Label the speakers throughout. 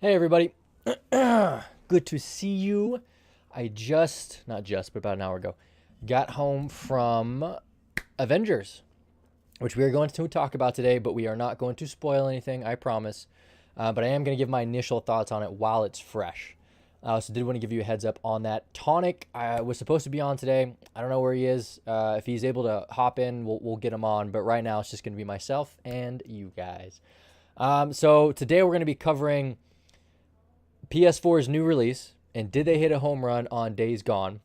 Speaker 1: Hey everybody, good to see you. I not just, but about an hour ago, got home from Avengers, which we are going to talk about today, but we are not going to spoil anything, I promise. But I am going to give my initial thoughts on it while it's fresh. So did want to give you a heads up on that. Tonic was supposed to be on today. I don't know where he is. If he's able to hop in, we'll get him on. But right now it's just going to be myself and you guys. So today we're going to be covering PS4's new release, and did they hit a home run on Days Gone?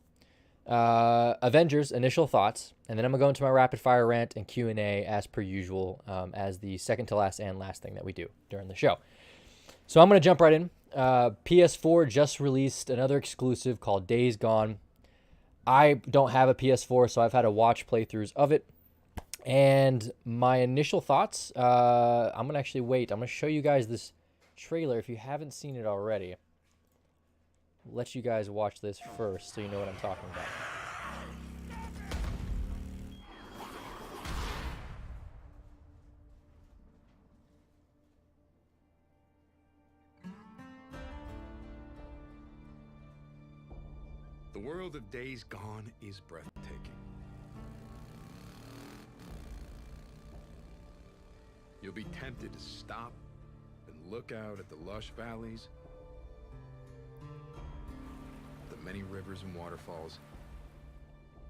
Speaker 1: Avengers, initial thoughts, and then I'm going to go into my rapid fire rant and Q&A as per usual, as the second to last and last thing that we do during the show. So I'm going to jump right in. PS4 just released another exclusive called Days Gone. I don't have a PS4, so I've had to watch playthroughs of it. And my initial thoughts, I'm going to actually wait. I'm going to show you guys this trailer if you haven't seen it already. Let you guys watch this first so you know what I'm talking about.
Speaker 2: The world of Days Gone is breathtaking. You'll be tempted to stop and look out at the lush valleys, the many rivers and waterfalls,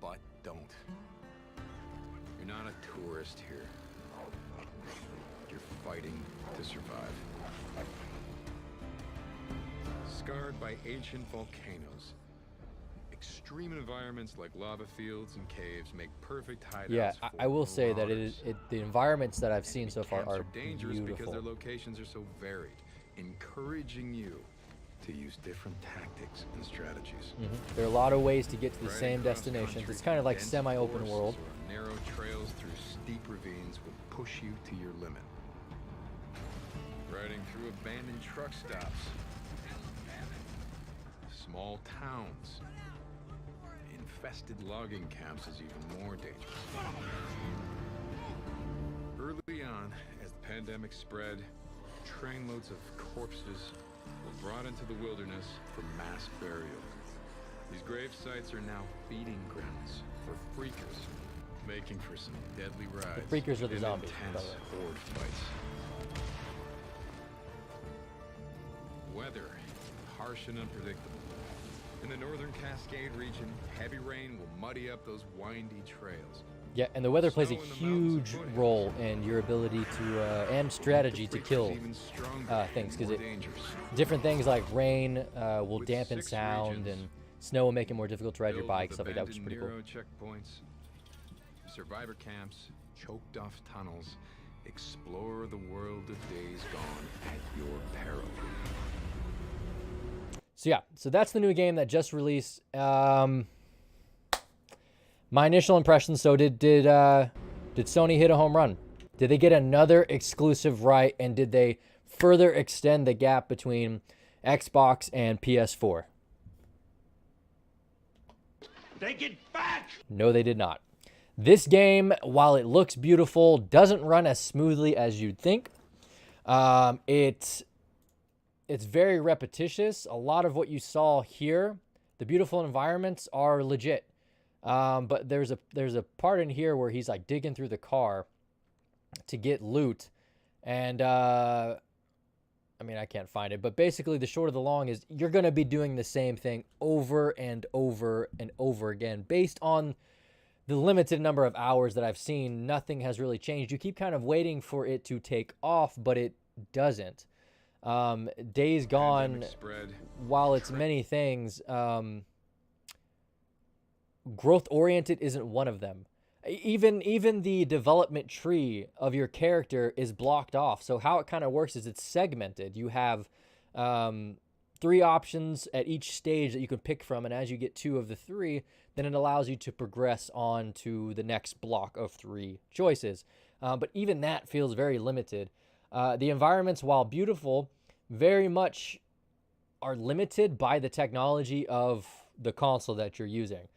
Speaker 2: but don't. You're not a tourist here. You're fighting to survive. Scarred by ancient volcanoes, extreme environments like lava fields and caves make perfect hideouts.
Speaker 1: Yeah, I will say that
Speaker 2: marauders.
Speaker 1: the environments that I've seen so far
Speaker 2: Camps
Speaker 1: are
Speaker 2: dangerous because
Speaker 1: beautiful.
Speaker 2: their locations are so varied, encouraging you to use different tactics and strategies.
Speaker 1: There are a lot of ways to get to the
Speaker 2: Riding
Speaker 1: same
Speaker 2: across
Speaker 1: destinations.
Speaker 2: country,
Speaker 1: It's kind of like
Speaker 2: dense
Speaker 1: semi-open
Speaker 2: forests
Speaker 1: world.
Speaker 2: or narrow trails through steep ravines will push you to your limit. Riding through abandoned truck stops, small towns, infested logging camps is even more dangerous. Early on, as the pandemic spread, trainloads of corpses were brought into the wilderness for mass burial. These grave sites are now feeding grounds for freakers, making for some deadly rides.
Speaker 1: freakers are the
Speaker 2: and
Speaker 1: zombies, by the
Speaker 2: intense
Speaker 1: way.
Speaker 2: horde fights. Weather, harsh and unpredictable. In the northern Cascade region, heavy rain will muddy up those windy trails.
Speaker 1: Yeah, and the weather plays a
Speaker 2: Snow in the mountains
Speaker 1: huge
Speaker 2: and foothills.
Speaker 1: role in your ability to and strategy
Speaker 2: The
Speaker 1: to
Speaker 2: freakers
Speaker 1: kill
Speaker 2: even stronger
Speaker 1: things,
Speaker 2: and
Speaker 1: because
Speaker 2: more dangerous.
Speaker 1: different things like rain will
Speaker 2: With
Speaker 1: dampen
Speaker 2: 6
Speaker 1: sound,
Speaker 2: regions,
Speaker 1: and snow will make it more difficult to ride your
Speaker 2: Filled
Speaker 1: bike,
Speaker 2: with
Speaker 1: stuff like that, which is
Speaker 2: abandoned
Speaker 1: pretty cool.
Speaker 2: Nero checkpoints, survivor camps, choked off tunnels. Explore the world of Days Gone at your peril.
Speaker 1: So yeah, so that's the new game that just released. My initial impressions. So did Sony hit a home run? Did they get another exclusive right? And did they further extend the gap between Xbox and PS4?
Speaker 3: Take it back!
Speaker 1: No, they did not. This game, while it looks beautiful, doesn't run as smoothly as you'd think. It's very repetitious. A lot of what you saw here, the beautiful environments are legit. But there's a part in here where he's like digging through the car to get loot, and I mean, I can't find it, but basically the short of the long is you're going to be doing the same thing over and over and over again. Based on the limited number of hours that I've seen, nothing has really changed. You keep kind of waiting for it to take off, but it doesn't. Days Gone,
Speaker 2: Pandemic spread.
Speaker 1: while it's many things, growth-oriented isn't one of them. Even the development tree of your character is blocked off. So how it kind of works is it's segmented. You have 3 options at each stage that you can pick from, and as you get 2 of the 3, then it allows you to progress on to the next block of 3 choices. But even that feels very limited. The environments, while beautiful, very much are limited by the technology of the console that you're using.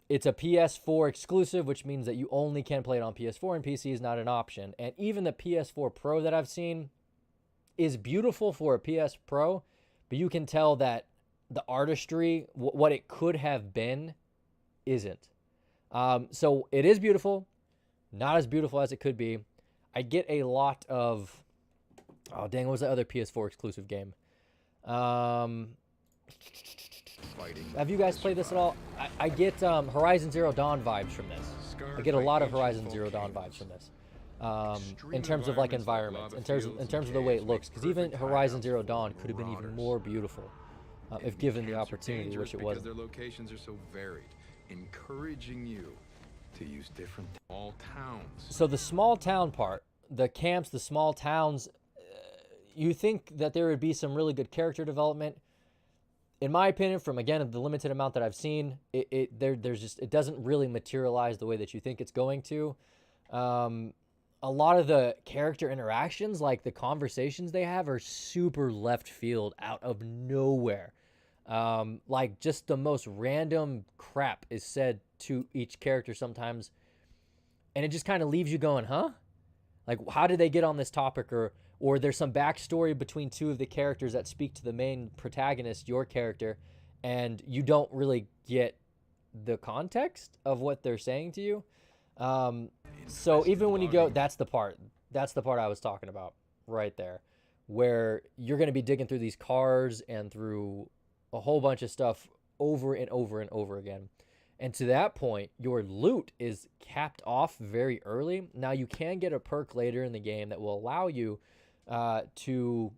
Speaker 1: It's a PS4 exclusive, which means that you only can play it on PS4, and PC is not an option. And even the PS4 Pro that I've seen is beautiful for a PS Pro, but you can tell that the artistry, what it could have been, isn't. So it is beautiful, not as beautiful as it could be. I get a lot of, oh dang, what was the other PS4 exclusive game? Have you guys played this at all? I get Horizon Zero Dawn vibes from this. I get a lot of Horizon Zero Dawn vibes from this. In terms of like environments, in terms of the way it looks, because even Horizon Zero Dawn could have been even more beautiful if given the opportunity, which it wasn't.
Speaker 2: Their locations are so varied, encouraging you to use different small towns.
Speaker 1: So the small town part, the camps, the small towns, you think that there would be some really good character development. In my opinion, from again the limited amount that I've seen, it doesn't really materialize the way that you think it's going to. A lot of the character interactions, like the conversations they have, are super left field, out of nowhere. Like just the most random crap is said to each character sometimes, and it just kind of leaves you going, huh? Like, how did they get on this topic? Or there's some backstory between two of the characters that speak to the main protagonist, your character, and you don't really get the context of what they're saying to you. So even when you go, that's the part I was talking about right there, where you're going to be digging through these cars and through a whole bunch of stuff over and over and over again. And to that point, your loot is capped off very early. Now you can get a perk later in the game that will allow you to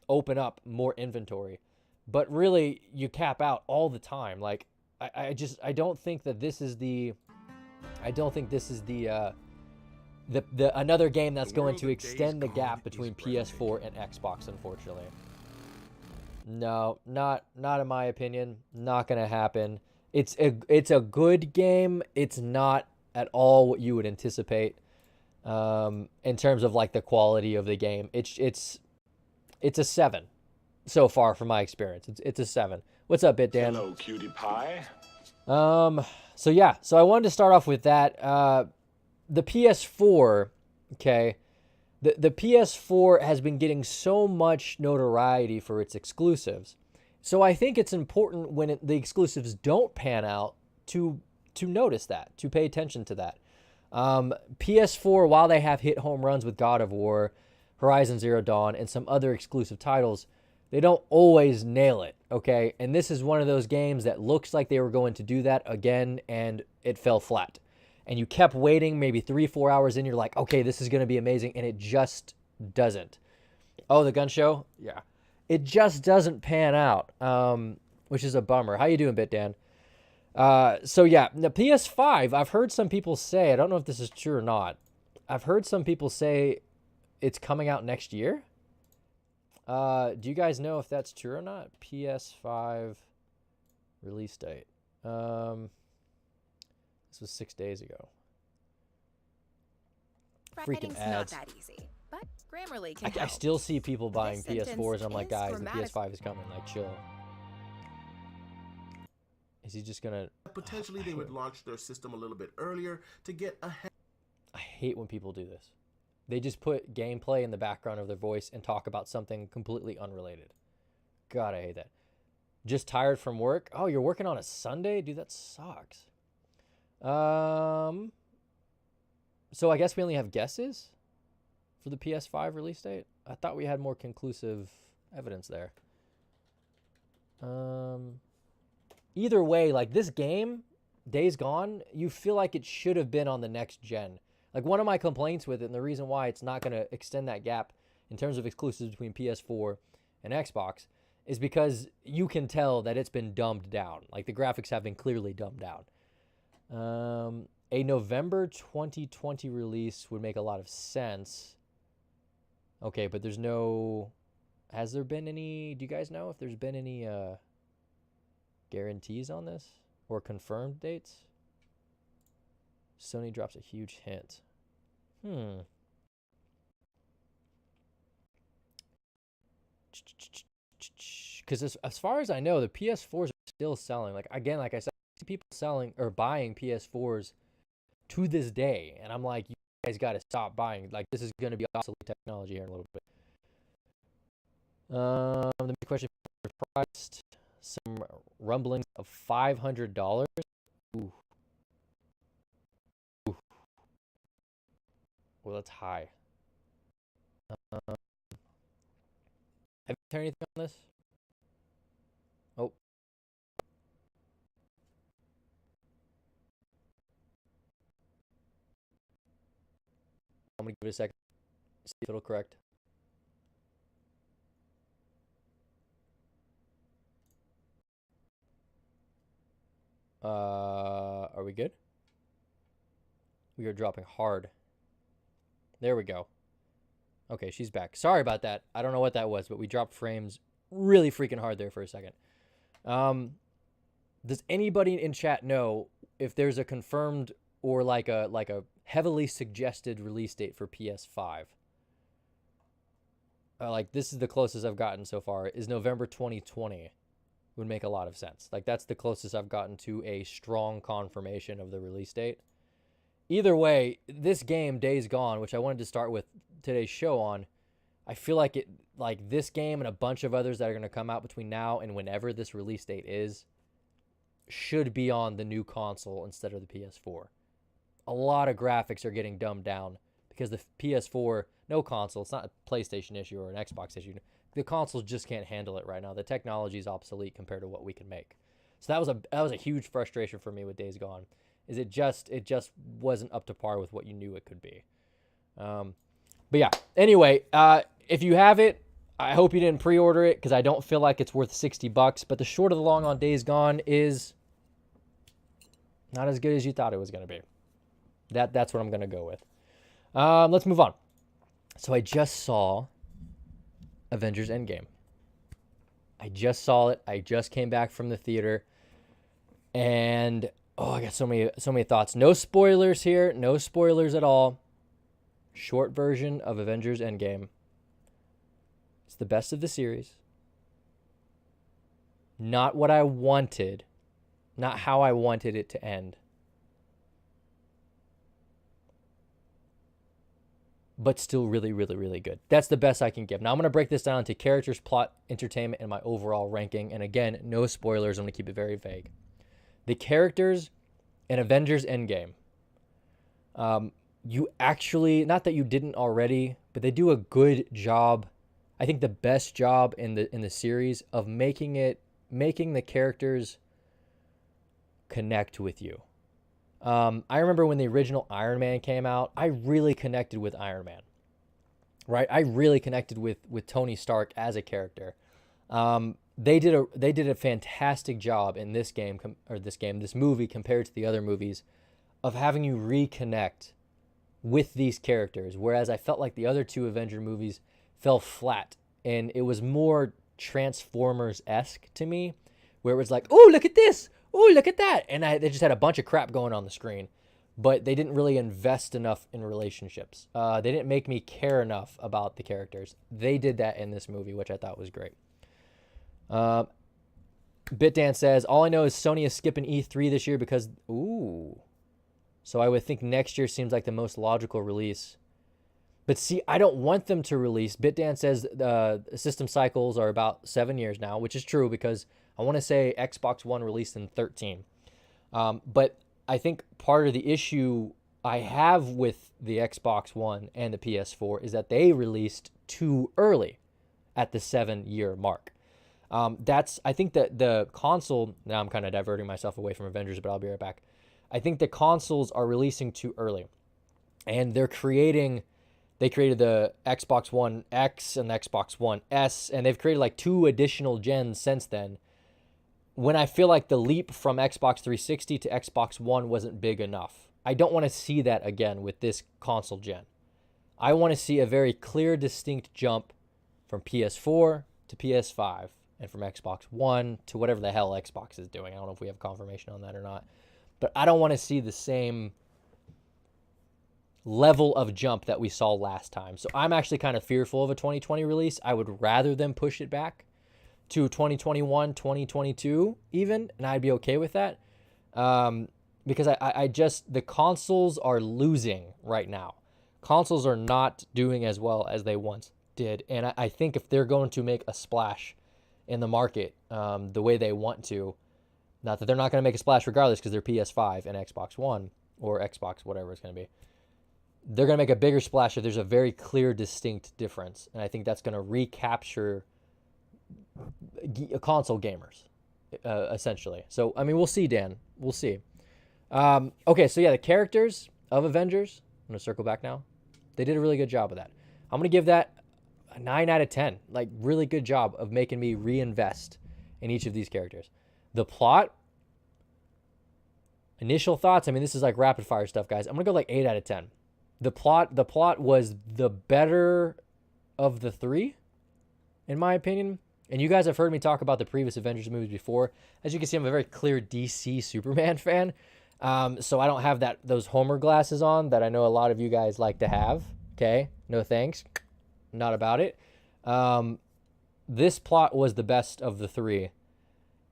Speaker 1: open up more inventory, but really you cap out all the time. Like I don't think that this is the another game that's going to extend the gap between PS4 and Xbox, unfortunately. No, not in my opinion. Not gonna happen. It's a good game. It's not at all what you would anticipate. In terms of like the quality of the game, it's a 7 so far from my experience. It's a 7. What's up, BitDan?
Speaker 3: Hello, cutie pie.
Speaker 1: So yeah, so I wanted to start off with that. The PS4, okay, the PS4 has been getting so much notoriety for its exclusives. So I think it's important when the exclusives don't pan out to notice that, to pay attention to that. PS4, while they have hit home runs with God of War, Horizon Zero Dawn, and some other exclusive titles, they don't always nail it, okay? And this is one of those games that looks like they were going to do that again, and it fell flat. And you kept waiting, maybe 3-4 hours in, you're like, okay, this is going to be amazing, and it just doesn't. Oh, the gun show? Yeah. It just doesn't pan out, which is a bummer. How you doing, BitDan? So yeah, the PS5, I've heard some people say, I don't know if this is true or not, I've heard some people say it's coming out next year. Do you guys know if that's true or not? PS5 release date. This was 6 days ago. Freaking ads.
Speaker 4: Not that easy, but Grammarly can
Speaker 1: I still see people buying
Speaker 4: This
Speaker 1: PS4s. I'm like,
Speaker 4: sentence
Speaker 1: guys, the
Speaker 4: is
Speaker 1: PS5 is coming. Like, chill. Is he just gonna...
Speaker 5: Potentially, they would launch their system a little bit earlier to get ahead.
Speaker 1: I hate when people do this. They just put gameplay in the background of their voice and talk about something completely unrelated. God, I hate that. Just tired from work? Oh, you're working on a Sunday? Dude, that sucks. So I guess we only have guesses for the PS5 release date? I thought we had more conclusive evidence there. Either way, like this game, Days Gone, you feel like it should have been on the next gen. Like one of my complaints with it, and the reason why it's not going to extend that gap in terms of exclusives between PS4 and Xbox, is because you can tell that it's been dumbed down. Like the graphics have been clearly dumbed down. A November 2020 release would make a lot of sense. Okay, but there's no... Has there been any... Do you guys know if there's been any guarantees on this? Or confirmed dates? Sony drops a huge hint. Because as far as I know, the PS4s are still selling. Like, again, like I said, I see people selling or buying PS4s to this day. And I'm like, you guys got to stop buying. Like, this is going to be obsolete technology here in a little bit. The big question is priced. Some rumblings of $500. Ooh. Ooh. Well, that's high. Have you heard anything on this? Oh. I'm going to give it a second. See if it'll correct. Are we good? We are dropping hard. There we go. Okay, she's back. Sorry about that. I don't know what that was, but we dropped frames really freaking hard there for a second. Does anybody in chat know if there's a confirmed or like a heavily suggested release date for PS5? Like, this is the closest I've gotten so far. Is November 2020 would make a lot of sense. Like, that's the closest I've gotten to a strong confirmation of the release date. Either way, this game, Days Gone, which I wanted to start with today's show on, I feel like this game and a bunch of others that are going to come out between now and whenever this release date is, should be on the new console instead of the PS4. A lot of graphics are getting dumbed down because the PS4, no console, it's not a PlayStation issue or an Xbox issue. The consoles just can't handle it right now. The technology is obsolete compared to what we can make. So that was a huge frustration for me with Days Gone. Is it just wasn't up to par with what you knew it could be. But yeah. Anyway, if you have it, I hope you didn't pre-order it because I don't feel like it's worth $60. But the short of the long on Days Gone is not as good as you thought it was going to be. That's what I'm going to go with. Let's move on. So I just saw Avengers Endgame. I just saw it. I just came back from the theater. And I got so many thoughts. No spoilers here. No spoilers at all. Short version of Avengers Endgame. It's the best of the series. Not what I wanted. Not how I wanted it to end. But still really, really, really good. That's the best I can give. Now I'm going to break this down into characters, plot, entertainment, and my overall ranking. And again, no spoilers. I'm going to keep it very vague. The characters in Avengers Endgame. You actually, not that you didn't already, but they do a good job. I think the best job in the series of making the characters connect with you. I remember when the original Iron Man came out, I really connected with Iron Man, right? I really connected with Tony Stark as a character. They did a fantastic job in this movie compared to the other movies of having you reconnect with these characters. Whereas I felt like the other two Avenger movies fell flat and it was more Transformers-esque to me, where it was like, oh, look at this. Oh, look at that. And they just had a bunch of crap going on the screen. But they didn't really invest enough in relationships. They didn't make me care enough about the characters. They did that in this movie, which I thought was great. BitDan says, all I know is Sony is skipping E3 this year because... Ooh. So I would think next year seems like the most logical release. But see, I don't want them to release. BitDan says system cycles are about 7 years now, which is true because... I want to say Xbox One released in 2013. But I think part of the issue I have with the Xbox One and the PS4 is that they released too early at the 7-year mark. I think that the console, now I'm kind of diverting myself away from Avengers, but I'll be right back. I think the consoles are releasing too early. And they created the Xbox One X and the Xbox One S, and they've created like 2 additional gens since then. When I feel like the leap from Xbox 360 to Xbox One wasn't big enough. I don't want to see that again with this console gen. I want to see a very clear, distinct jump from PS4 to PS5 and from Xbox One to whatever the hell Xbox is doing. I don't know if we have confirmation on that or not. But I don't want to see the same level of jump that we saw last time. So I'm actually kind of fearful of a 2020 release. I would rather them push it back to 2021, 2022 even, and I'd be okay with that. Because I just, the consoles are losing right now. Consoles are not doing as well as they once did. And I think if they're going to make a splash in the market the way they want to, not that they're not going to make a splash regardless because they're PS5 and Xbox One or Xbox, whatever it's going to be. They're going to make a bigger splash if there's a very clear, distinct difference. And I think that's going to recapture console gamers, essentially. So, I mean, we'll see, Dan. We'll see. Okay, so yeah, the characters of Avengers, I'm going to circle back now. They did a really good job of that. I'm going to give that a 9 out of 10. Like, really good job of making me reinvest in each of these characters. The plot, initial thoughts, I mean, this is like rapid fire stuff, guys. I'm going to go like 8 out of 10. The plot was the better of the three, in my opinion. And you guys have heard me talk about the previous Avengers movies before. As you can see, I'm a very clear DC Superman fan. So I don't have those Homer glasses on that I know a lot of you guys like to have. Okay, no thanks. Not about it. This plot was the best of the three,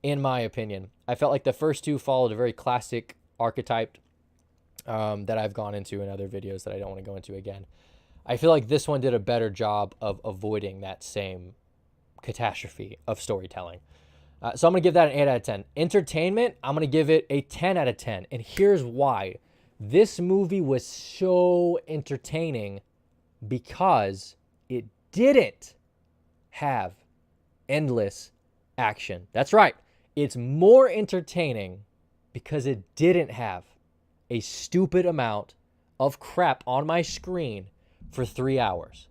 Speaker 1: in my opinion. I felt like the first two followed a very classic archetype that I've gone into in other videos that I don't want to go into again. I feel like this one did a better job of avoiding that same catastrophe of storytelling. So I'm going to give that an 8 out of 10. Entertainment, I'm going to give it a 10 out of 10. And here's why. This movie was so entertaining because it didn't have endless action. That's right. It's more entertaining because it didn't have a stupid amount of crap on my screen for 3 hours.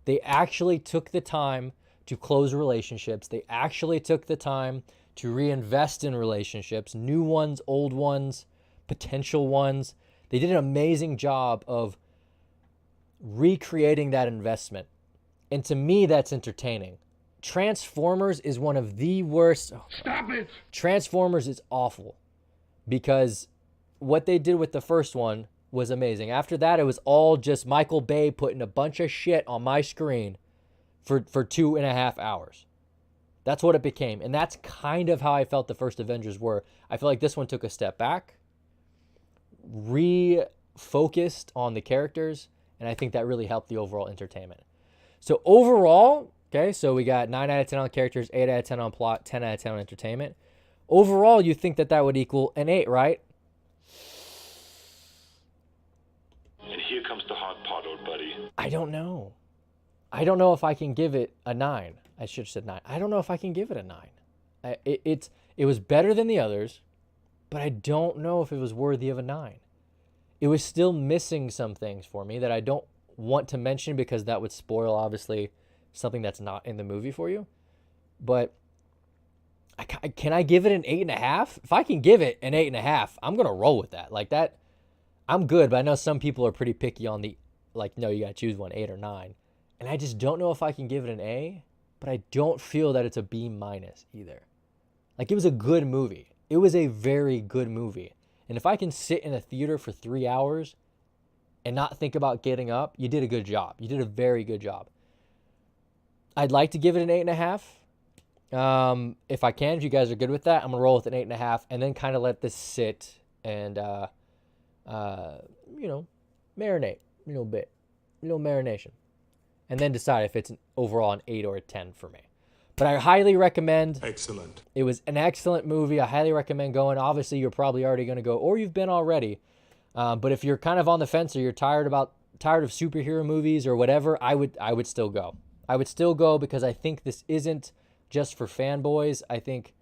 Speaker 1: They actually took the time to close relationships. They actually took the time to reinvest in relationships, new ones, old ones, potential ones. They did an amazing job of recreating that investment. And to me, that's entertaining. Transformers is one of the worst.
Speaker 3: Stop it!
Speaker 1: Transformers is awful because what they did with the first one was amazing. After that, it was all just Michael Bay putting a bunch of shit on my screen for 2.5 hours. That's what it became. And that's kind of how I felt the first Avengers were. I feel like this one took a step back, refocused on the characters, and I think that really helped the overall entertainment. So overall, okay, so we got 9 out of 10 on characters, 8 out of 10 on plot, 10 out of 10 on entertainment. Overall, you think that would equal an 8, right?
Speaker 3: And here comes the hot pot, old buddy.
Speaker 1: I don't know. I don't know if I can give it a 9. I should have said 9. I don't know if I can give it a 9. It was better than the others, but I don't know if it was worthy of a 9. It was still missing some things for me that I don't want to mention because that would spoil, obviously, something that's not in the movie for you. But can I give it an 8.5? If I can give it an 8.5, I'm going to roll with that. Like that, I'm good, but I know some people are pretty picky on the, like, no, you got to choose one, 8 or 9. And I just don't know if I can give it an A, but I don't feel that it's a B- either. Like, it was a good movie. It was a very good movie. And if I can sit in a theater for 3 hours and not think about getting up, you did a good job. You did a very good job. I'd like to give it an 8.5. If I can, if you guys are good with that, I'm going to roll with an 8.5 and then kind of let this sit and, marinate a little bit. A little marination. And then decide if it's overall an 8 or a 10 for me. But I highly recommend. Excellent. It was an excellent movie. I highly recommend going. Obviously, you're probably already going to go, or you've been already. But if you're kind of on the fence or you're tired of superhero movies or whatever, I would still go. I would still go because I think this isn't just for fanboys. I think.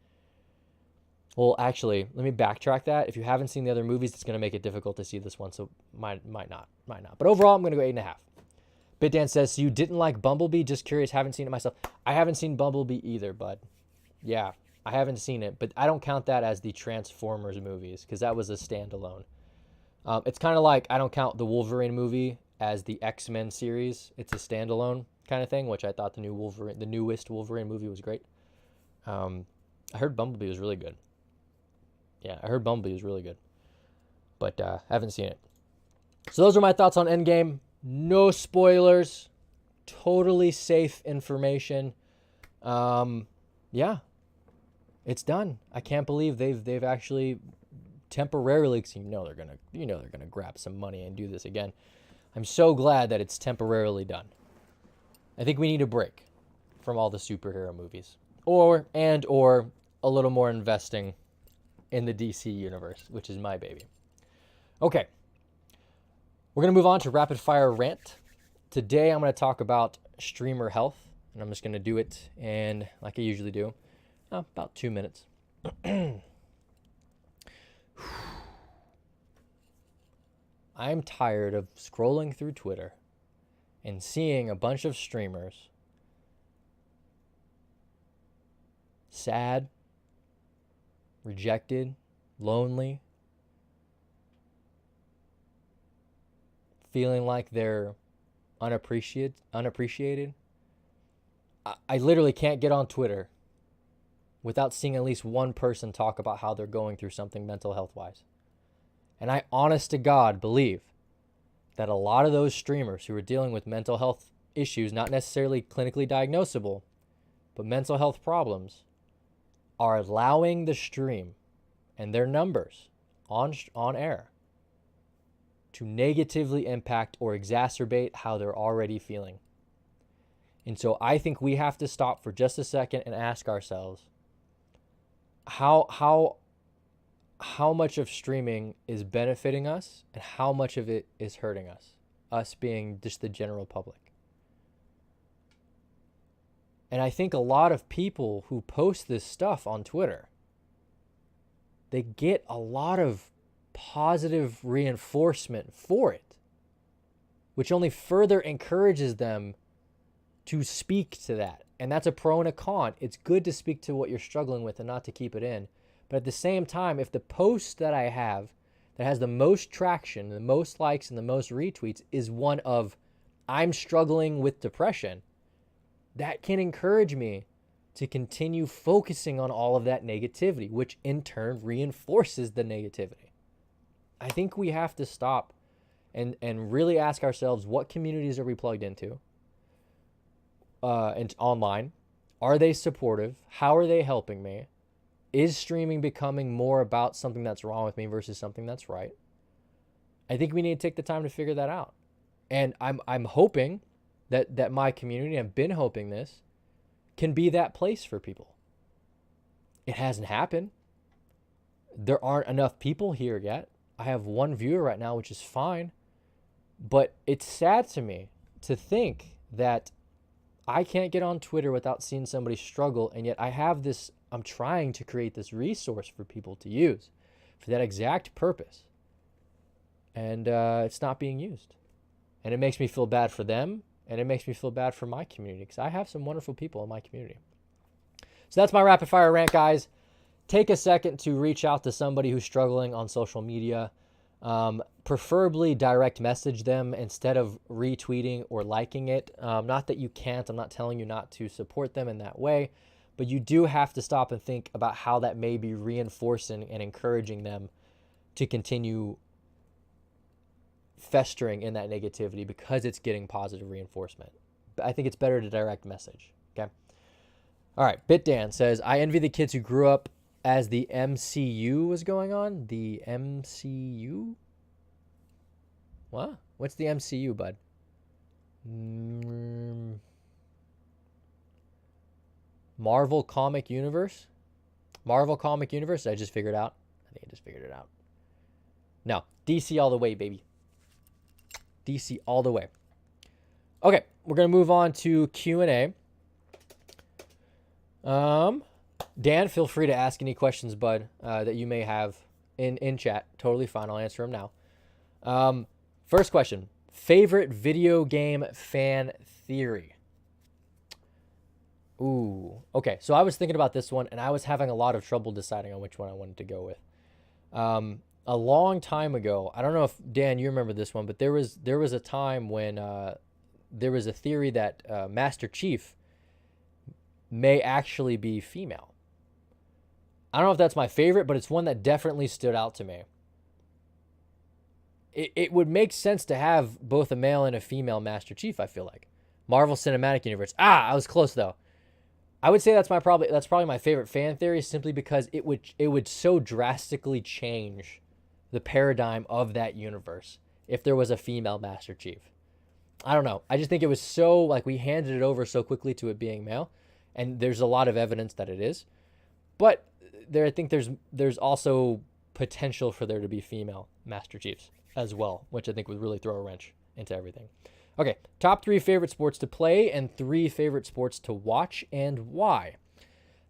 Speaker 1: Well, actually, let me backtrack that. If you haven't seen the other movies, it's going to make it difficult to see this one. So might not. But overall, I'm going to go 8.5. BitDan says, so you didn't like Bumblebee? Just curious, haven't seen it myself. I haven't seen Bumblebee either, bud. Yeah, I haven't seen it, but I don't count that as the Transformers movies because that was a standalone. It's kind of like I don't count the Wolverine movie as the X-Men series. It's a standalone kind of thing, which I thought the newest Wolverine movie was great. I heard Bumblebee was really good. Yeah, I heard Bumblebee was really good, but I haven't seen it. So those are my thoughts on Endgame. No spoilers, totally safe information. Yeah, it's done. I can't believe they've actually temporarily, cause you know they're gonna grab some money and do this again. I'm so glad that it's temporarily done. I think we need a break from all the superhero movies, or a little more investing in the DC universe, which is my baby. Okay, we're gonna move on to rapid fire rant. Today I'm gonna talk about streamer health, and I'm just gonna do it, and like I usually do, about 2 minutes. I'm tired of scrolling through Twitter and seeing a bunch of streamers sad, rejected, lonely, feeling like they're unappreciated. I literally can't get on Twitter without seeing at least one person talk about how they're going through something mental health wise. And I honest to God believe that a lot of those streamers who are dealing with mental health issues, not necessarily clinically diagnosable, but mental health problems, are allowing the stream and their numbers on air to negatively impact or exacerbate how they're already feeling. And so I think we have to stop for just a second and ask ourselves, how much of streaming is benefiting us and how much of it is hurting us being just the general public. And I think a lot of people who post this stuff on Twitter, they get a lot of positive reinforcement for it, which only further encourages them to speak to that. And that's a pro and a con. It's good to speak to what you're struggling with and not to keep it in. But at the same time, if the post that I have that has the most traction, the most likes, and the most retweets is one of, I'm struggling with depression, that can encourage me to continue focusing on all of that negativity, which in turn reinforces the negativity. I think we have to stop and really ask ourselves, what communities are we plugged into and online? Are they supportive? How are they helping me? Is streaming becoming more about something that's wrong with me versus something that's right? I think we need to take the time to figure that out. And I'm hoping that my community, I've been hoping this, can be that place for people. It hasn't happened. There aren't enough people here yet. I have one viewer right now, which is fine. But it's sad to me to think that I can't get on Twitter without seeing somebody struggle, and yet I have this, I'm trying to create this resource for people to use for that exact purpose. And it's not being used. And it makes me feel bad for them, and it makes me feel bad for my community, because I have some wonderful people in my community. So that's my rapid fire rant, guys. Take a second to reach out to somebody who's struggling on social media. Preferably direct message them instead of retweeting or liking it. Not that you can't. I'm not telling you not to support them in that way. But you do have to stop and think about how that may be reinforcing and encouraging them to continue festering in that negativity because it's getting positive reinforcement. But I think it's better to direct message. Okay. All right. BitDan says, I envy the kids who grew up as the MCU was going on. The MCU? What? What's the MCU, bud? Marvel Comic Universe? Marvel Comic Universe? I just figured out. I think I just figured it out. No. DC all the way, baby. DC all the way. Okay. We're going to move on to Q&A. Dan, feel free to ask any questions, bud, that you may have in chat. Totally fine. I'll answer them now. First question. Favorite video game fan theory? Ooh. Okay, so I was thinking about this one, and I was having a lot of trouble deciding on which one I wanted to go with. A long time ago, I don't know if, Dan, you remember this one, but there was a time when there was a theory that Master Chief may actually be female. I don't know if that's my favorite, but it's one that definitely stood out to me. It would make sense to have both a male and a female Master Chief, I feel like. Marvel Cinematic Universe. I was close though. I would say that's probably my favorite fan theory, simply because it would so drastically change the paradigm of that universe if there was a female Master Chief. I don't know. I just think it was so, like, we handed it over so quickly to it being male, and there's a lot of evidence that it is. But I think there's also potential for there to be female Master Chiefs as well, which I think would really throw a wrench into everything. Okay, top 3 favorite sports to play and 3 favorite sports to watch and why.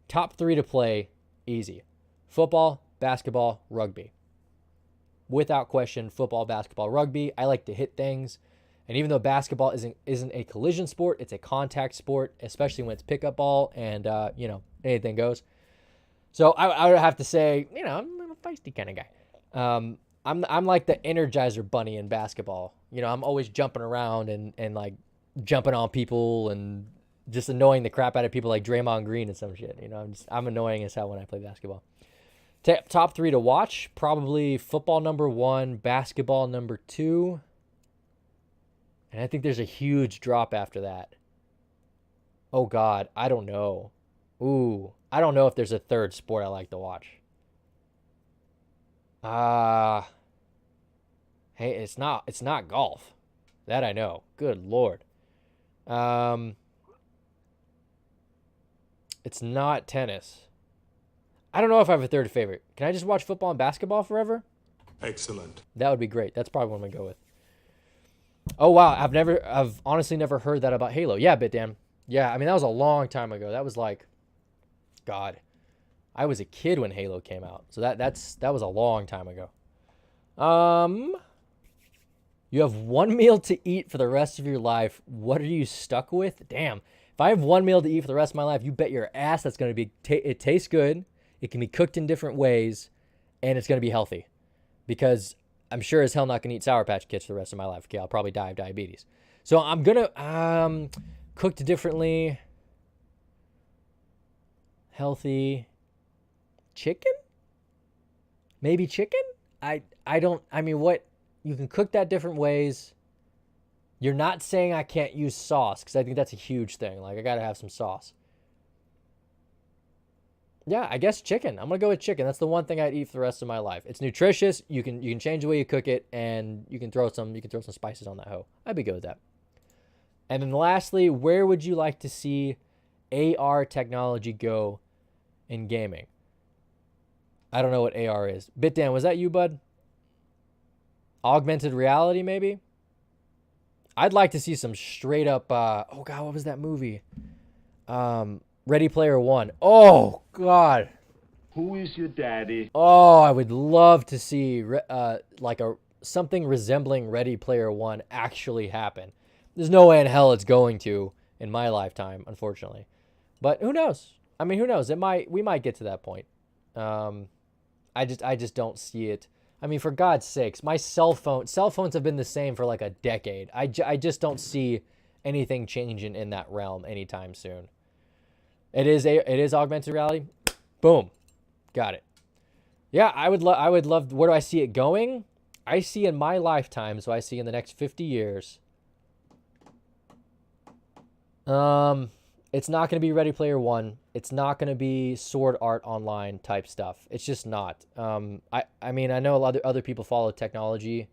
Speaker 1: Top 3 to play, easy. Football, basketball, rugby. Without question, football, basketball, rugby. I like to hit things. And even though basketball isn't a collision sport, it's a contact sport, especially when it's pickup ball and, anything goes. So I would have to say, I'm a little feisty kind of guy. I'm like the Energizer Bunny in basketball. I'm always jumping around and like jumping on people and just annoying the crap out of people like Draymond Green and some shit. I'm annoying as hell when I play basketball. Top 3 to watch, probably football number 1, basketball number 2. And I think there's a huge drop after that. Oh, God, I don't know. Ooh, I don't know if there's a third sport I like to watch. Hey, it's not golf. That I know. Good Lord. It's not tennis. I don't know if I have a third favorite. Can I just watch football and basketball forever?
Speaker 5: Excellent.
Speaker 1: That would be great. That's probably what I'm going to go with. Oh, wow. I've honestly never heard that about Halo. Yeah, BitDam. Yeah, I mean, that was a long time ago. That was like, God, I was a kid when Halo came out. So that was a long time ago. You have one meal to eat for the rest of your life. What are you stuck with? Damn. If I have one meal to eat for the rest of my life, you bet your ass that's going to be, it tastes good. It can be cooked in different ways, and it's going to be healthy. Because I'm sure as hell not going to eat Sour Patch Kids for the rest of my life. Okay, I'll probably die of diabetes. So I'm going to cooked differently. Healthy. Chicken? Maybe chicken? What? You can cook that different ways. You're not saying I can't use sauce, because I think that's a huge thing. Like, I got to have some sauce. Yeah, I guess chicken. I'm going to go with chicken. That's the one thing I'd eat for the rest of my life. It's nutritious. You can change the way you cook it, and you can throw some spices on that hoe. I'd be good with that. And then lastly, where would you like to see AR technology go in gaming? I don't know what AR is. BitDan, was that you, bud? Augmented reality, maybe? I'd like to see some straight up, oh God, what was that movie? Ready Player One. Oh, God.
Speaker 3: Who is your daddy?
Speaker 1: Oh, I would love to see something resembling Ready Player One actually happen. There's no way in hell it's going to in my lifetime, unfortunately. But who knows? I mean, who knows? We might get to that point. I just don't see it. I mean, for God's sakes, my cell phones have been the same for like a decade. I just don't see anything changing in that realm anytime soon. It is augmented reality. Boom. Got it. Yeah, I would love, where do I see it going? I see in my lifetime, so I see in the next 50 years. It's not going to be Ready Player One. It's not going to be Sword Art Online type stuff. It's just not. I mean, I know a lot of other people follow technology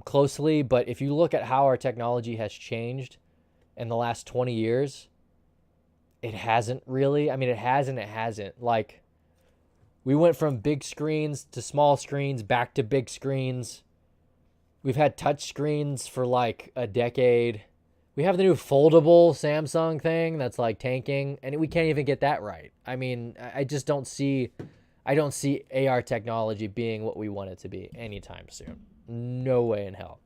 Speaker 1: closely, but if you look at how our technology has changed in the last 20 years, it hasn't really. I mean, it has and it hasn't. Like, we went from big screens to small screens, back to big screens. We've had touch screens for like a decade. We have the new foldable Samsung thing that's like tanking, and we can't even get that right. I mean, I just don't see AR technology being what we want it to be anytime soon. No way in hell.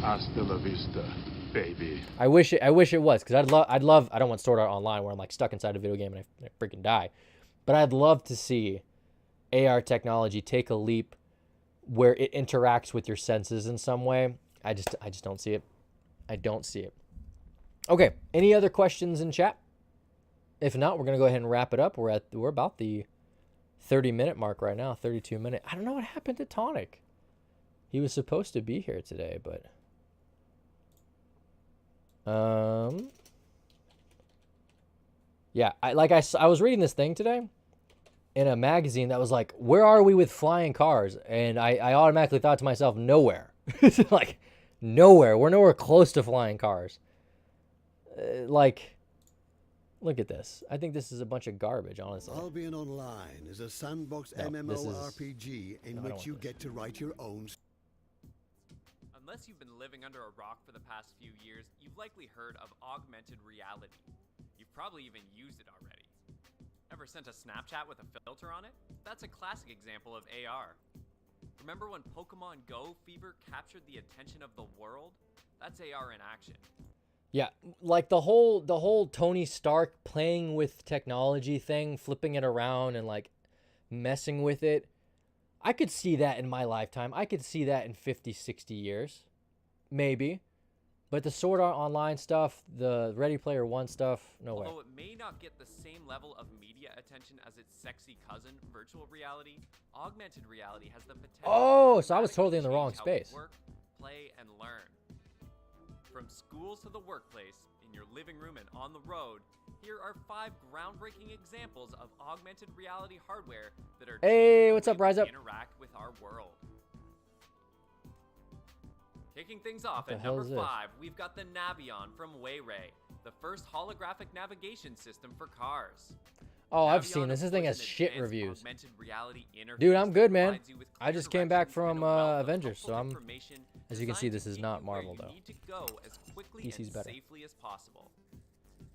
Speaker 3: Hasta la vista, baby.
Speaker 1: I wish it was, because I'd love, I don't want Sword Art Online where I'm like stuck inside a video game and I freaking die. But I'd love to see AR technology take a leap where it interacts with your senses in some way. I just don't see it. I don't see it. Okay, any other questions in chat? If not, we're going to go ahead and wrap it up. We're about the 30-minute mark right now, 32-minute. I don't know what happened to Tonic. He was supposed to be here today, but yeah, I was reading this thing today in a magazine that was like, where are we with flying cars? And I automatically thought to myself, nowhere. Like, Nowhere. We're nowhere close to flying cars. Like, look at this. I think this is a bunch of garbage, honestly.
Speaker 6: Albion Online is a sandbox
Speaker 1: No, this is-
Speaker 6: MMORPG in
Speaker 1: no, I don't
Speaker 6: which
Speaker 1: want
Speaker 6: you
Speaker 1: this.
Speaker 6: get to write your own.
Speaker 7: Unless you've been living under a rock for the past few years, you've likely heard of augmented reality. You've probably even used it already. Ever sent a Snapchat with a filter on it? That's a classic example of AR. Remember when Pokemon Go fever captured the attention of the world? That's AR in action.
Speaker 1: Yeah, like the whole Tony Stark playing with technology thing, flipping it around and like messing with it. I could see that in my lifetime. I could see that in 50, 60 years. Maybe. But the Sword Art Online stuff, the Ready Player One stuff, no way.
Speaker 7: Although it may not get the same level of media attention as its sexy cousin, virtual reality, augmented reality has the potential.
Speaker 1: Oh, so I was totally in the
Speaker 7: radically
Speaker 1: wrong
Speaker 7: change how we
Speaker 1: space.
Speaker 7: Work, play, and learn. From schools to the workplace, in your living room and on the road, here are 5 groundbreaking examples of augmented reality hardware that are
Speaker 1: Hey, what's
Speaker 7: changing
Speaker 1: up,
Speaker 7: the way
Speaker 1: Rise
Speaker 7: we
Speaker 1: Up?
Speaker 7: interact with our world. Kicking things off
Speaker 1: the
Speaker 7: at
Speaker 1: hell
Speaker 7: number
Speaker 1: is this?
Speaker 7: 5, we've got the Navion from Wayray, the first holographic navigation system for cars.
Speaker 1: Oh, I've
Speaker 7: Navion
Speaker 1: seen this. This thing
Speaker 7: employs
Speaker 1: has
Speaker 7: an
Speaker 1: shit
Speaker 7: advanced
Speaker 1: reviews.
Speaker 7: augmented reality
Speaker 1: Dude,
Speaker 7: interface
Speaker 1: I'm
Speaker 7: that
Speaker 1: good, man.
Speaker 7: provides you with
Speaker 1: I
Speaker 7: clear
Speaker 1: just came back
Speaker 7: directions and
Speaker 1: from
Speaker 7: a wealth of
Speaker 1: Avengers, so
Speaker 7: helpful
Speaker 1: I'm,
Speaker 7: information
Speaker 1: as you can see,
Speaker 7: designed
Speaker 1: this
Speaker 7: to
Speaker 1: is
Speaker 7: get
Speaker 1: not
Speaker 7: you where
Speaker 1: Marvel,
Speaker 7: you
Speaker 1: though.
Speaker 7: need to go as quickly
Speaker 1: PC's
Speaker 7: and
Speaker 1: better.
Speaker 7: safely as possible.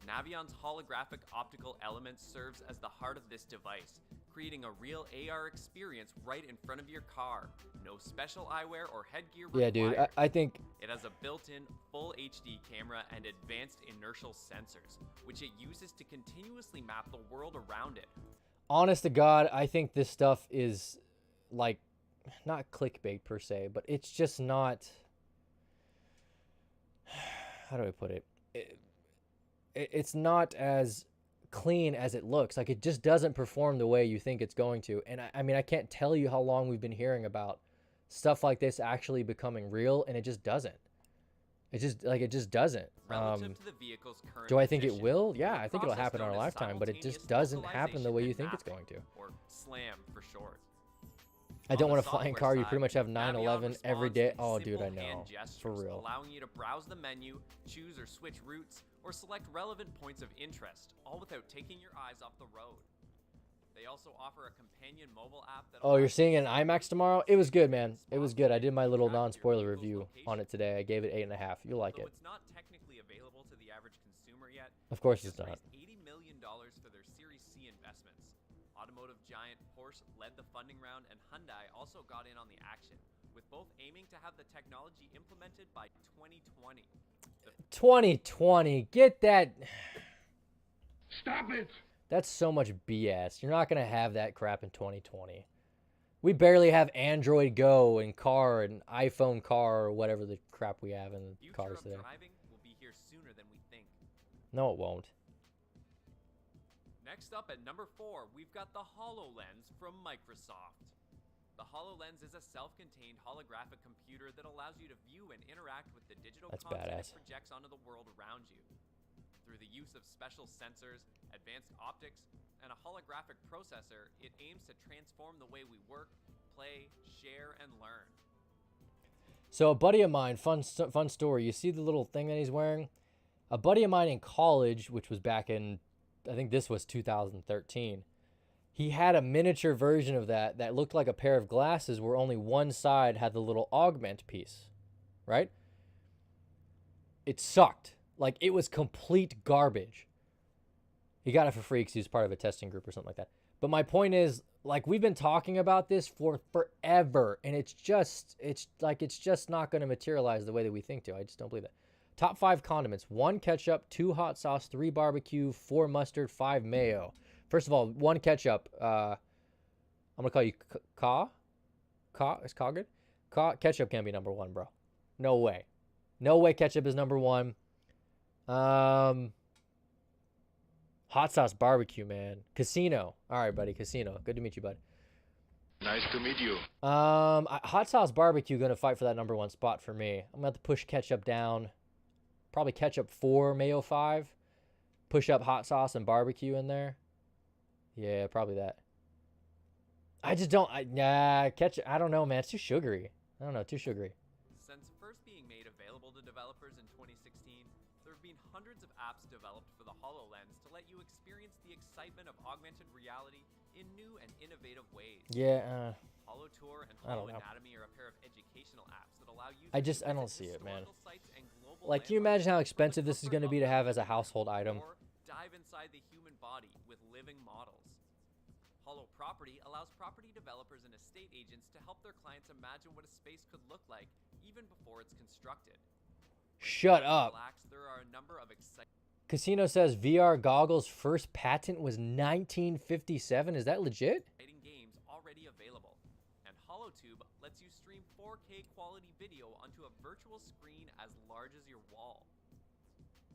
Speaker 7: Navion's holographic optical element serves as the heart of this device, creating a real AR experience right in front of your car. No special eyewear or headgear
Speaker 1: Yeah,
Speaker 7: required.
Speaker 1: dude. I think
Speaker 7: It has a built-in full HD camera and advanced inertial sensors, which it uses to continuously map the world around it.
Speaker 1: honest to God, I think this stuff is like not clickbait per se, but it's just not. How do I put it? It's not as clean as it looks. Like it just doesn't perform the way you think it's going to. And I mean, I can't tell you how long we've been hearing about stuff like this actually becoming real, and it just doesn't. It just doesn't.
Speaker 7: Relative to the vehicle's current
Speaker 1: Do I think it
Speaker 7: position,
Speaker 1: will? Yeah,
Speaker 7: the
Speaker 1: I think it'll
Speaker 7: process
Speaker 1: happen in our
Speaker 7: known as
Speaker 1: lifetime, but it just
Speaker 7: simultaneous
Speaker 1: doesn't happen the way you
Speaker 7: localization
Speaker 1: think it's
Speaker 7: and
Speaker 1: going to.
Speaker 7: mapping, or SLAM for short.
Speaker 1: I don't
Speaker 7: On the
Speaker 1: want a flying
Speaker 7: software
Speaker 1: car. You
Speaker 7: side,
Speaker 1: pretty much have
Speaker 7: Navion
Speaker 1: 9/11 every
Speaker 7: responds
Speaker 1: day.
Speaker 7: in
Speaker 1: Oh, dude, I
Speaker 7: simple hand
Speaker 1: know.
Speaker 7: gestures,
Speaker 1: For real.
Speaker 7: allowing you to browse the menu, choose or switch routes, or select relevant points of interest, all without taking your eyes off the road. They also offer a companion mobile app that
Speaker 1: Oh, you're
Speaker 7: allows
Speaker 1: seeing
Speaker 7: you
Speaker 1: it in
Speaker 7: to
Speaker 1: IMAX tomorrow? It was good, man. It was good. I did my little non-spoiler review on it today. I gave it 8.5. You'll like
Speaker 7: Though
Speaker 1: it.
Speaker 7: it's not technically available to the average consumer yet.
Speaker 1: Of course
Speaker 7: they
Speaker 1: it's
Speaker 7: just
Speaker 1: not.
Speaker 7: raised $80 million for their Series C investments. Automotive giant Porsche led the funding round, and Hyundai also got in on the action, with both aiming to have the technology implemented by 2020.
Speaker 1: 2020. Get that.
Speaker 3: Stop it!
Speaker 1: That's so much BS. You're not going to have that crap in 2020. We barely have Android Go and car and iPhone car or whatever the crap we have in the
Speaker 7: Future
Speaker 1: cars
Speaker 7: of
Speaker 1: today.
Speaker 7: driving will be here sooner than we think.
Speaker 1: No, it won't.
Speaker 7: Next up at number 4, we've got the HoloLens from Microsoft. The HoloLens is a self-contained holographic computer that allows you to view and interact with the digital
Speaker 1: That's
Speaker 7: content
Speaker 1: badass.
Speaker 7: it projects onto the world around you. Through the use of special sensors, advanced optics, and a holographic processor, it aims to transform the way we work, play, share, and learn.
Speaker 1: So a buddy of mine, fun story. You see the little thing that he's wearing? A buddy of mine in college, which was back in, I think this was 2013. He had a miniature version of that that looked like a pair of glasses where only one side had the little augment piece, right? It sucked. Like, it was complete garbage. He got it for free because he was part of a testing group or something like that. But my point is, like, we've been talking about this for forever, and it's just not going to materialize the way that we think to. I just don't believe that. Top 5 condiments: 1 ketchup, 2 hot sauce, 3 barbecue, 4 mustard, 5 mayo. First of all, 1 ketchup. I'm gonna call you Ka. Is Ka good? Ketchup can't be number 1, bro. No way. No way. Ketchup is number 1. Hot sauce barbecue, man. Casino. All right, buddy. Casino. Good to meet you, bud.
Speaker 3: Nice to meet you.
Speaker 1: Hot sauce barbecue gonna fight for that number 1 spot for me. I'm gonna have to push ketchup down. Probably ketchup 4, mayo 5. Push up hot sauce and barbecue in there. Yeah, probably that. I just don't. Ketchup. I don't know, man. It's too sugary. I don't know. Too sugary.
Speaker 7: Since first being made available available to developers in 2016, there have been hundreds of apps developed for the HoloLens to let you experience the excitement of augmented reality in new and innovative ways.
Speaker 1: Yeah,
Speaker 7: HoloTour and
Speaker 1: I don't know.
Speaker 7: HoloAnatomy are a pair of educational apps that allow you
Speaker 1: I
Speaker 7: to
Speaker 1: don't
Speaker 7: visit
Speaker 1: see it, man.
Speaker 7: historical sites and global
Speaker 1: Like, can you
Speaker 7: landmarks
Speaker 1: imagine how
Speaker 7: with the
Speaker 1: expensive this is
Speaker 7: comfort
Speaker 1: going to
Speaker 7: of
Speaker 1: be to have as a
Speaker 7: home,
Speaker 1: household item?
Speaker 7: or dive inside the human body with living models. Holo Property allows property developers and estate agents to help their clients imagine what a space could look like even before it's constructed. When
Speaker 1: Shut
Speaker 7: feeling
Speaker 1: up.
Speaker 7: relaxed, there are a number of exciting
Speaker 1: Casino says VR goggles first patent was 1957. Is that legit?
Speaker 7: games already available. And HoloTube lets you stream 4K quality video onto a virtual screen as large as your wall.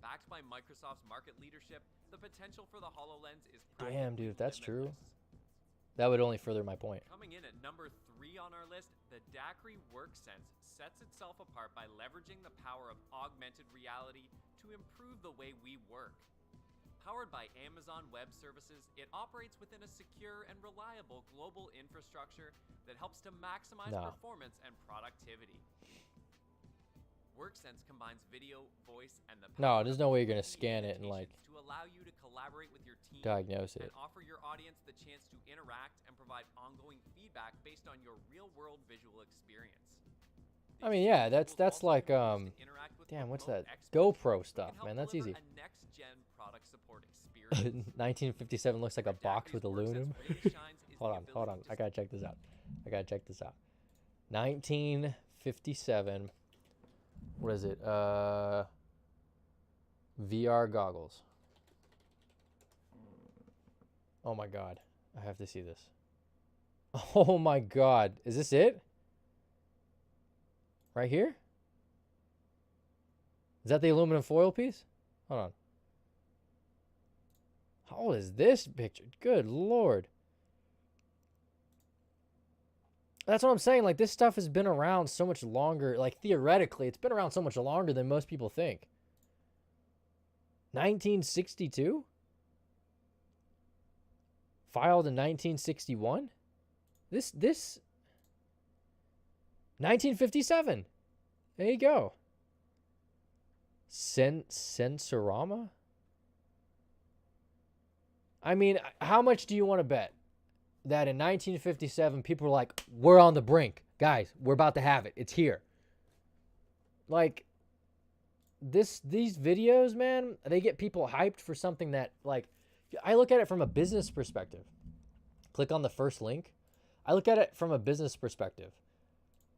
Speaker 7: Backed by Microsoft's market leadership, the potential for the HoloLens is
Speaker 1: Damn, dude, if that's true,
Speaker 7: limitless.
Speaker 1: that would only further my point.
Speaker 7: Coming in at number 3 on our list, the Dacry WorkSense sets itself apart by leveraging the power of augmented reality to improve the way we work. Powered by Amazon Web Services, it operates within a secure and reliable global infrastructure that helps to maximize performance and productivity. WorkSense combines video, voice, and the
Speaker 1: No,
Speaker 7: power
Speaker 1: there's
Speaker 7: of
Speaker 1: no way you're gonna
Speaker 7: 3D
Speaker 1: scan it and, like,
Speaker 7: annotations to allow you to collaborate with your team,
Speaker 1: diagnose it.
Speaker 7: and offer your audience the chance to interact and provide ongoing feedback based on your real-world visual experience.
Speaker 1: I mean, yeah, that's
Speaker 7: also
Speaker 1: like
Speaker 7: can be used to interact with
Speaker 1: damn, what's
Speaker 7: remote
Speaker 1: that?
Speaker 7: experts
Speaker 1: GoPro
Speaker 7: who can
Speaker 1: stuff,
Speaker 7: help
Speaker 1: man. That's
Speaker 7: deliver
Speaker 1: easy.
Speaker 7: a next-gen product support experience.
Speaker 1: 1957 looks like a
Speaker 7: Where
Speaker 1: box
Speaker 7: Dacry's
Speaker 1: with aluminum.
Speaker 7: WorkSense really shines is the
Speaker 1: Hold on.
Speaker 7: ability to
Speaker 1: I gotta check this out. 1957. What is it? VR goggles. Oh my god. I have to see this. Oh my god. Is this it? Right here? Is that the aluminum foil piece? Hold on. How old is this picture? Good lord. That's what I'm saying. Like, this stuff has been around so much longer. Like, theoretically, it's been around so much longer than most people think. 1962? Filed in 1961? This 1957. There you go. Sensorama? I mean, how much do you want to bet that in 1957 people were like, we're on the brink. Guys, we're about to have it. It's here. Like, these videos, man, they get people hyped for something that, like, I look at it from a business perspective. Click on the first link. I look at it from a business perspective.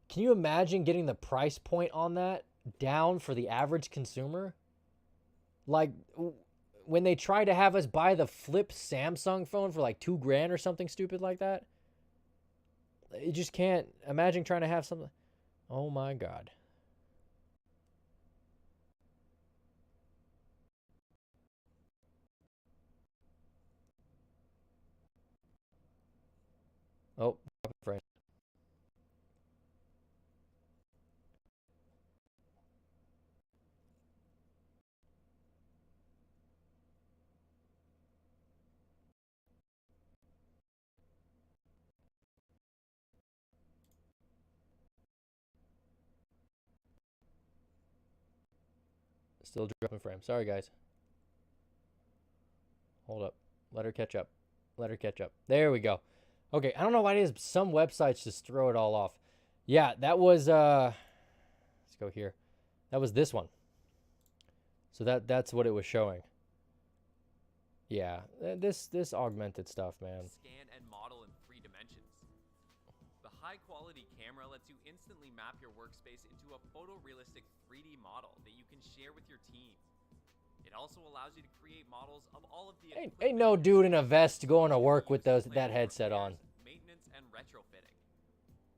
Speaker 1: Can you imagine getting the price point on that down for the average consumer? Like, when they try to have us buy the flip Samsung phone for like $2,000 or something stupid like that, you just can't imagine trying to have something. Oh my god. Oh, frame. Still dropping frame. Sorry, guys. Hold up. Let her catch up. Let her catch up. There we go. Okay, I don't know why it is. Some websites just throw it all off. Yeah, that was let's go here. That was this one. So that's what it was showing. Yeah, this augmented stuff, man.
Speaker 7: Scan and model in 3 dimensions. The high-quality camera lets you instantly map your workspace into a photorealistic 3D model that you can share with your team. It also allows you to create models of all of the
Speaker 1: Ain't no dude in a vest going to work with that headset on.
Speaker 7: Maintenance and retrofitting.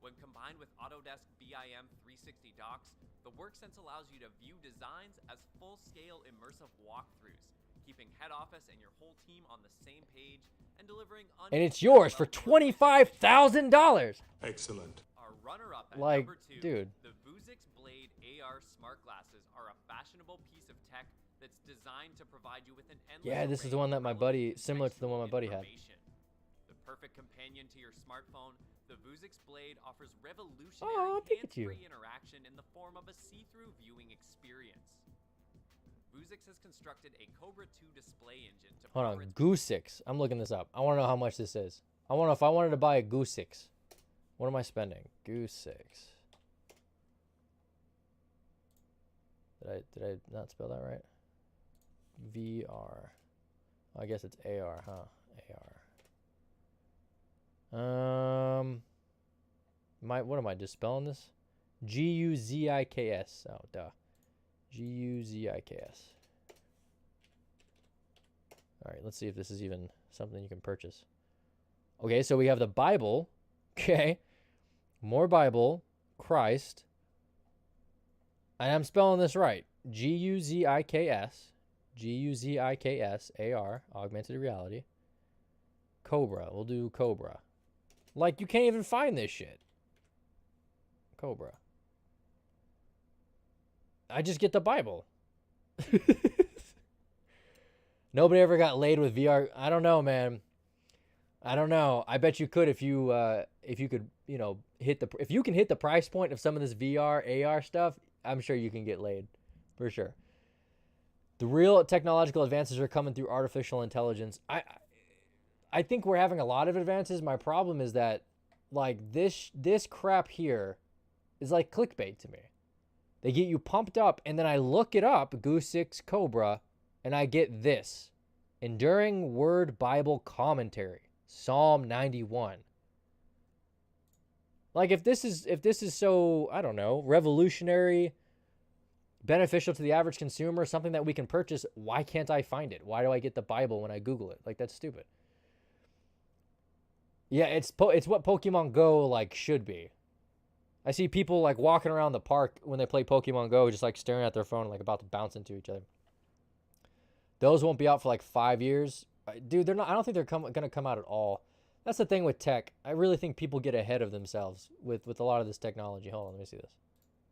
Speaker 7: When combined with Autodesk BIM 360 docs, the WorkSense allows you to view designs as full-scale immersive walkthroughs, keeping head office and your whole team on the same page and delivering.
Speaker 1: And it's yours for $25,000.
Speaker 6: Excellent.
Speaker 7: Our runner-up at
Speaker 1: Like,
Speaker 7: number 2,
Speaker 1: dude.
Speaker 7: the Vuzix Blade AR smart glasses are a fashionable piece of tech that's designed to provide you with an endless
Speaker 1: Yeah, this is
Speaker 7: array
Speaker 1: the one that
Speaker 7: of
Speaker 1: my
Speaker 7: relevant
Speaker 1: buddy, similar to the one my buddy had.
Speaker 7: information. The perfect perfect companion to your smartphone, the Vuzix Blade offers
Speaker 1: Oh,
Speaker 7: revolutionary
Speaker 1: Pikachu.
Speaker 7: hands-free interaction in the form of a see-through viewing experience. Vuzix has constructed a Cobra 2 display engine to
Speaker 1: Hold
Speaker 7: power
Speaker 1: on,
Speaker 7: its
Speaker 1: Goose 6. I'm looking this up. I want to know how much this is. I want to know if I wanted to buy a Goose 6. What am I spending? Goose 6. Did I not spell that right? VR. I guess it's AR, huh? AR. What am I just spelling this? Guziks. Oh, duh. Guziks. All right, let's see if this is even something you can purchase. Okay, so we have the Bible. Okay. More Bible. Christ. And I'm spelling this right. Guziks. Guziks. AR. Augmented reality. Cobra. We'll do Cobra. Like, you can't even find this shit. Cobra. I just get the Bible. Nobody ever got laid with VR. I don't know, man. I don't know. I bet you could if you could, you know, if you can hit the price point of some of this VR, AR stuff, I'm sure you can get laid. For sure. The real technological advances are coming through artificial intelligence. I think we're having a lot of advances. My problem is that, like, this crap here is like clickbait to me. They get you pumped up, and then I look it up, Goose 6 Cobra, and I get this. Enduring Word Bible Commentary, Psalm 91. Like, if this is so, I don't know, revolutionary, beneficial to the average consumer, something that we can purchase, why can't I find it? Why do I get the Bible when I Google it? Like, that's stupid. Yeah, it's what Pokemon Go, like, should be. I see people, like, walking around the park when they play Pokemon Go, just, like, staring at their phone, like, about to bounce into each other. Those won't be out for, like, 5 years. Dude, they're not. I don't think they're going to come out at all. That's the thing with tech. I really think people get ahead of themselves with a lot of this technology. Hold on, let me see this.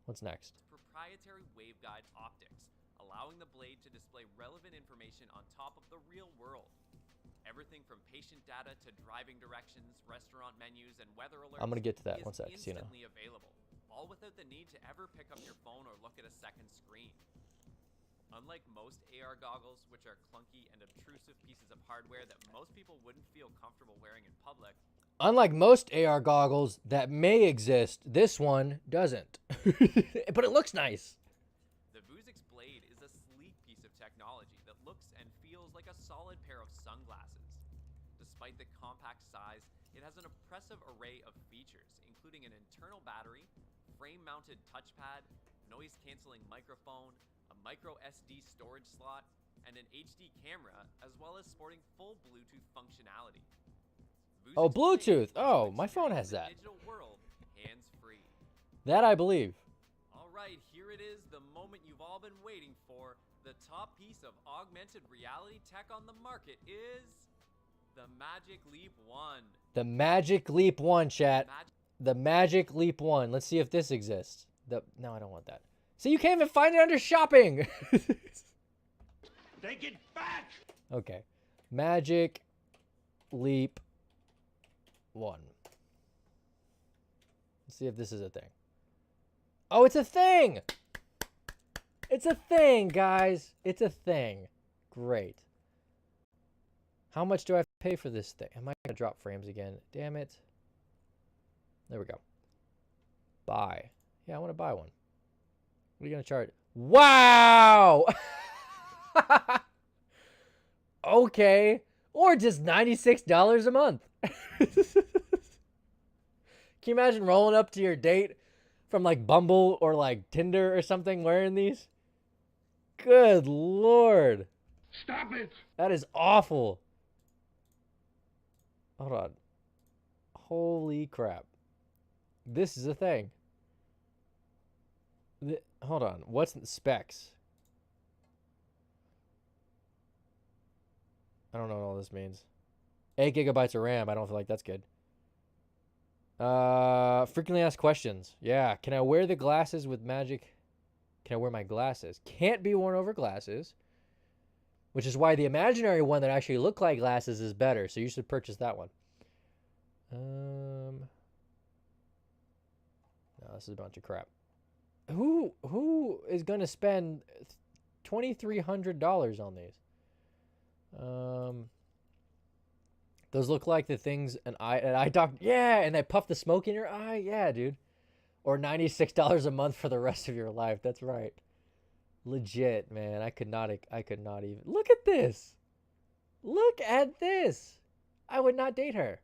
Speaker 1: What's next?
Speaker 7: proprietary waveguide optics, allowing the blade to display relevant information on top of the real world. Everything from patient data to driving directions, restaurant menus, and weather alerts.
Speaker 1: I'm gonna get to that.
Speaker 7: is
Speaker 1: One sec,
Speaker 7: instantly available, all without the need to ever pick up your phone or look at a second screen. Unlike most AR goggles, which are clunky and obtrusive pieces of hardware that most people wouldn't feel comfortable wearing in public,
Speaker 1: Unlike most AR goggles that may exist, this one doesn't. But it looks nice.
Speaker 7: the Vuzix Blade is a sleek piece of technology that looks and feels like a solid pair of sunglasses. Despite the compact size, it has an impressive array of features, including an internal battery, frame-mounted touchpad, noise-canceling microphone, a micro SD storage slot, and an HD camera, as well as sporting full Bluetooth functionality.
Speaker 1: Oh,
Speaker 7: Vuzix Blade
Speaker 1: Bluetooth.
Speaker 7: lets you
Speaker 1: Oh, my phone
Speaker 7: experience
Speaker 1: has
Speaker 7: the
Speaker 1: that.
Speaker 7: Digital world, hands-free.
Speaker 1: That I believe.
Speaker 7: All right, here it is, the moment you've all been waiting for. The top piece of augmented reality tech on the market is the Magic Leap 1.
Speaker 1: The Magic Leap 1, chat. The Magic Leap 1. Let's see if this exists. No, I don't want that. See, you can't even find it under shopping.
Speaker 6: Take it back!
Speaker 1: Okay. Magic Leap 1. Let's see if this is a thing. Oh, it's a thing! It's a thing, guys. It's a thing. Great. How much do I have to pay for this thing? Am I going to drop frames again? Damn it. There we go. Buy. Yeah, I want to buy one. What are you going to charge? Wow! Okay. Or just $96 a month. Can you imagine rolling up to your date from like Bumble or like Tinder or something wearing these? Good Lord.
Speaker 6: Stop it!
Speaker 1: That is awful. Hold on. Holy crap. This is a thing. Hold on. What's the specs? I don't know what all this means. 8 gigabytes of RAM. I don't feel like that's good. Frequently asked questions. Yeah. Can I wear the glasses with magic? Can I wear my glasses? Can't be worn over glasses. Which is why the imaginary one that actually look like glasses is better. So you should purchase that one. No, this is a bunch of crap. Who is gonna spend $2,300 on these? Those look like the things an eye doctor. Yeah, and they puff the smoke in your eye. Yeah, dude. Or $96 a month for the rest of your life. That's right. Legit, man. I could not even. Look at this. Look at this. I would not date her.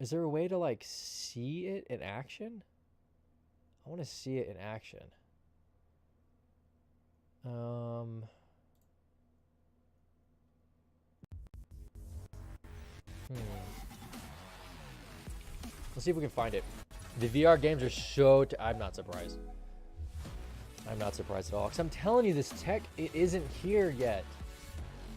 Speaker 1: Is there a way to like see it in action? I want to see it in action. Let's see if we can find it. The VR games are so... I'm not surprised. I'm not surprised at all. Because I'm telling you, this tech, it isn't here yet.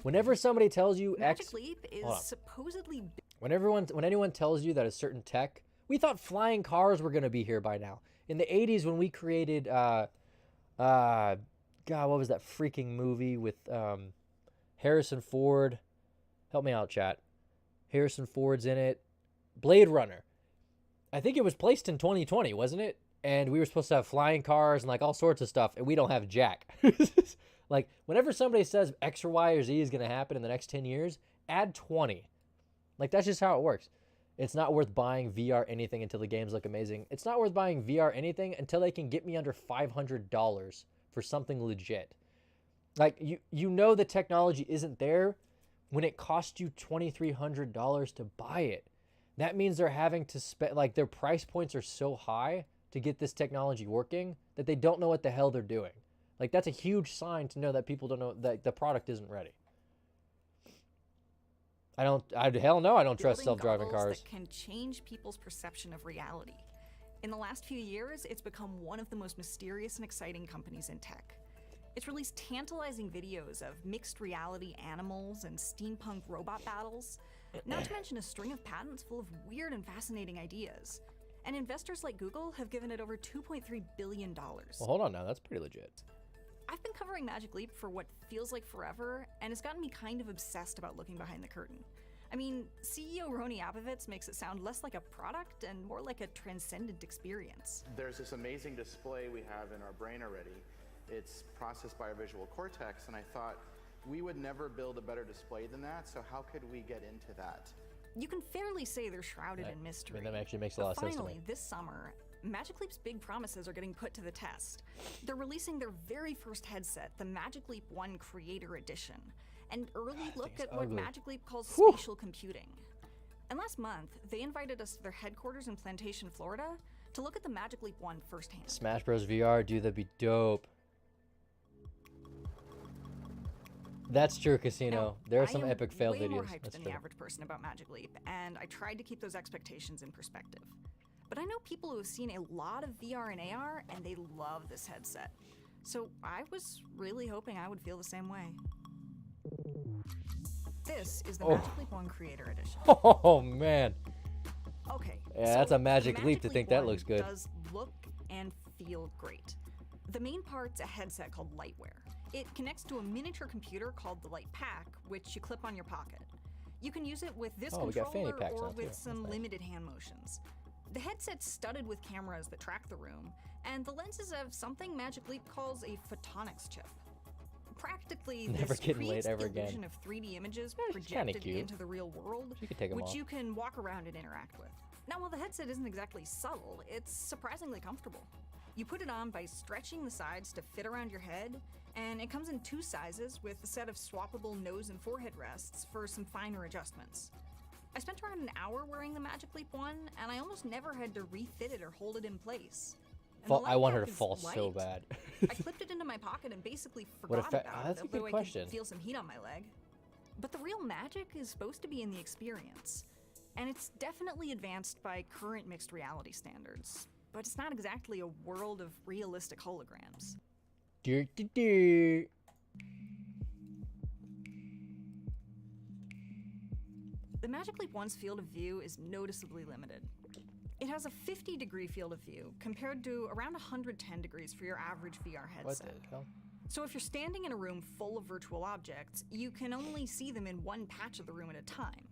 Speaker 1: Whenever somebody tells you
Speaker 4: Magic Leap is supposedly...
Speaker 1: When anyone tells you that a certain tech... We thought flying cars were going to be here by now. In the 80s, when we created... God, what was that freaking movie with Harrison Ford? Help me out, chat. Harrison Ford's in it. Blade Runner. I think it was placed in 2020, wasn't it? And we were supposed to have flying cars and like all sorts of stuff, and we don't have jack. Like, whenever somebody says X or Y or Z is going to happen in the next 10 years, add 20. Like, that's just how it works. It's not worth buying VR anything until the games look amazing. It's not worth buying VR anything until they can get me under $500 for something legit. Like, you know the technology isn't there when it costs you $2,300 to buy it. That means they're having to spend, like, their price points are so high to get this technology working that they don't know what the hell they're doing. Like, that's a huge sign to know that people don't know that the product isn't ready. Hell no, I don't trust self-driving cars.
Speaker 4: That can change people's perception of reality. In the last few years, it's become one of the most mysterious and exciting companies in tech. It's released tantalizing videos of mixed reality animals and steampunk robot battles, not to mention a string of patents full of weird and fascinating ideas. And investors like Google have given it over $2.3 billion.
Speaker 1: Well, hold on now, that's pretty legit.
Speaker 4: I've been covering Magic Leap for what feels like forever, and it's gotten me kind of obsessed about looking behind the curtain. I mean, CEO Roni Apovitz makes it sound less like a product and more like a transcendent experience.
Speaker 8: There's this amazing display we have in our brain already. It's processed by our visual cortex, and I thought we would never build a better display than that, so how could we get into that?
Speaker 4: You can fairly say they're shrouded in mystery.
Speaker 1: I mean, that actually makes a lot of sense to me.
Speaker 4: Finally, this summer, Magic Leap's big promises are getting put to the test. They're releasing their very first headset, the Magic Leap 1 Creator Edition, an early look at what Magic Leap calls spatial computing. And last month, they invited us to their headquarters in Plantation, Florida, to look at the Magic Leap 1 firsthand.
Speaker 1: Smash Bros. VR, dude, that'd be dope. That's true, Casino.
Speaker 4: Now,
Speaker 1: there are some epic fail
Speaker 4: videos. I am way more hyped
Speaker 1: That's
Speaker 4: than
Speaker 1: true.
Speaker 4: the average person about Magic Leap, and I tried to keep those expectations in perspective. But I know people who have seen a lot of VR and AR, and they love this headset. So I was really hoping I would feel the same way. This is the Magic Leap 1 Creator Edition.
Speaker 1: Oh, man.
Speaker 4: Okay.
Speaker 1: Yeah,
Speaker 4: so
Speaker 1: that's a magic
Speaker 4: the
Speaker 1: leap to
Speaker 4: Leap
Speaker 1: think that
Speaker 4: 1
Speaker 1: looks good.
Speaker 4: Does look and feel great. The main part's a headset called Lightwear. It connects to a miniature computer called the Light Pack, which you clip on your pocket. You can use it with this
Speaker 1: we got fanny
Speaker 4: controller
Speaker 1: packs
Speaker 4: or
Speaker 1: now, too.
Speaker 4: with
Speaker 1: That's
Speaker 4: some
Speaker 1: nice.
Speaker 4: limited hand motions. The headset's studded with cameras that track the room, and the lenses have something Magic Leap calls a photonics chip. Practically,
Speaker 1: Never
Speaker 4: this
Speaker 1: getting
Speaker 4: creates
Speaker 1: laid ever
Speaker 4: the illusion
Speaker 1: again.
Speaker 4: of 3D images
Speaker 1: It's kinda
Speaker 4: projected
Speaker 1: cute.
Speaker 4: into the real world,
Speaker 1: You could take 'em
Speaker 4: which
Speaker 1: off.
Speaker 4: you can walk around and interact with. Now, while the headset isn't exactly subtle, it's surprisingly comfortable. You put it on by stretching the sides to fit around your head, and it comes in two sizes with a set of swappable nose and forehead rests for some finer adjustments. I spent around an hour wearing the Magic Leap 1, and I almost never had to refit it or hold it in place. And the
Speaker 1: I want her
Speaker 4: Light
Speaker 1: to
Speaker 4: Pack
Speaker 1: fall
Speaker 4: is
Speaker 1: so
Speaker 4: light.
Speaker 1: bad.
Speaker 4: I clipped it into my pocket and basically
Speaker 1: What
Speaker 4: forgot
Speaker 1: effect-
Speaker 4: about
Speaker 1: that's
Speaker 4: it,
Speaker 1: a good
Speaker 4: although I
Speaker 1: question.
Speaker 4: could feel some heat on my leg. But the real magic is supposed to be in the experience. And it's definitely advanced by current mixed reality standards. But it's not exactly a world of realistic holograms.
Speaker 1: Do, do, do.
Speaker 4: The Magic Leap 1's field of view is noticeably limited. It has a 50-degree field of view compared to around 110 degrees for your average VR
Speaker 1: What
Speaker 4: headset.
Speaker 1: the hell?
Speaker 4: So if you're standing in a room full of virtual objects, you can only see them in one patch of the room at a time.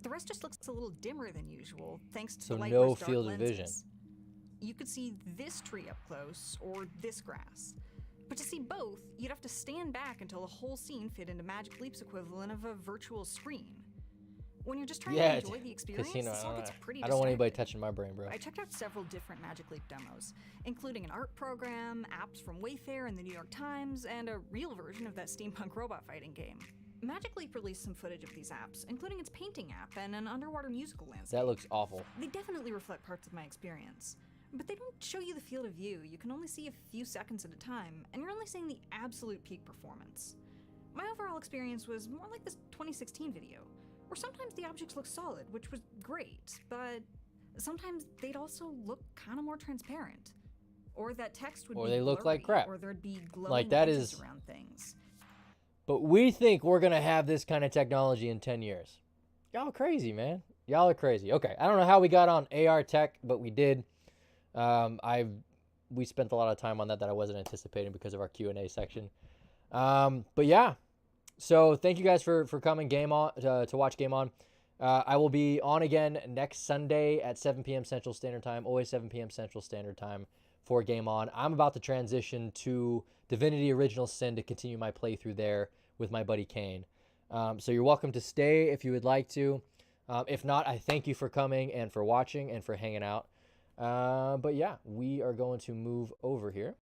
Speaker 4: The rest just looks a little dimmer than usual, thanks to
Speaker 1: So
Speaker 4: the
Speaker 1: no
Speaker 4: Lightroom's dark
Speaker 1: field of vision.
Speaker 4: lenses. You could see this tree up close, or this grass. But to see both, you'd have to stand back until the whole scene fit into Magic Leap's equivalent of a virtual screen. When you're just trying to enjoy the experience, this all gets pretty
Speaker 1: I don't want anybody
Speaker 4: distracting.
Speaker 1: touching my brain, bro.
Speaker 4: I checked out several different Magic Leap demos, including an art program, apps from Wayfair and the New York Times, and a real version of that steampunk robot fighting game. Magic Leap released some footage of these apps, including its painting app and an underwater musical landscape.
Speaker 1: That looks awful.
Speaker 4: They definitely reflect parts of my experience. But they don't show you the field of view. You can only see a few seconds at a time, and you're only seeing the absolute peak performance. My overall experience was more like this 2016 video, where sometimes the objects look solid, which was great, but sometimes they'd also look kind of more transparent. Or that text would
Speaker 1: Or
Speaker 4: be
Speaker 1: they look like
Speaker 4: blurry,
Speaker 1: crap.
Speaker 4: or there'd be glowing
Speaker 1: Like, that
Speaker 4: edges
Speaker 1: is-
Speaker 4: around things.
Speaker 1: But we think we're going to have this kind of technology in 10 years. Y'all are crazy, man. Y'all are crazy. Okay, I don't know how we got on AR tech, but we did. We spent a lot of time on that I wasn't anticipating because of our Q&A section. But yeah, so thank you guys for coming to watch Game On. I will be on again next Sunday at 7 p.m. Central Standard Time, always 7 p.m. Central Standard Time for Game On. I'm about to transition to Divinity Original Sin to continue my playthrough there with my buddy Kane. So you're welcome to stay if you would like to. If not, I thank you for coming and for watching and for hanging out. But yeah, we are going to move over here.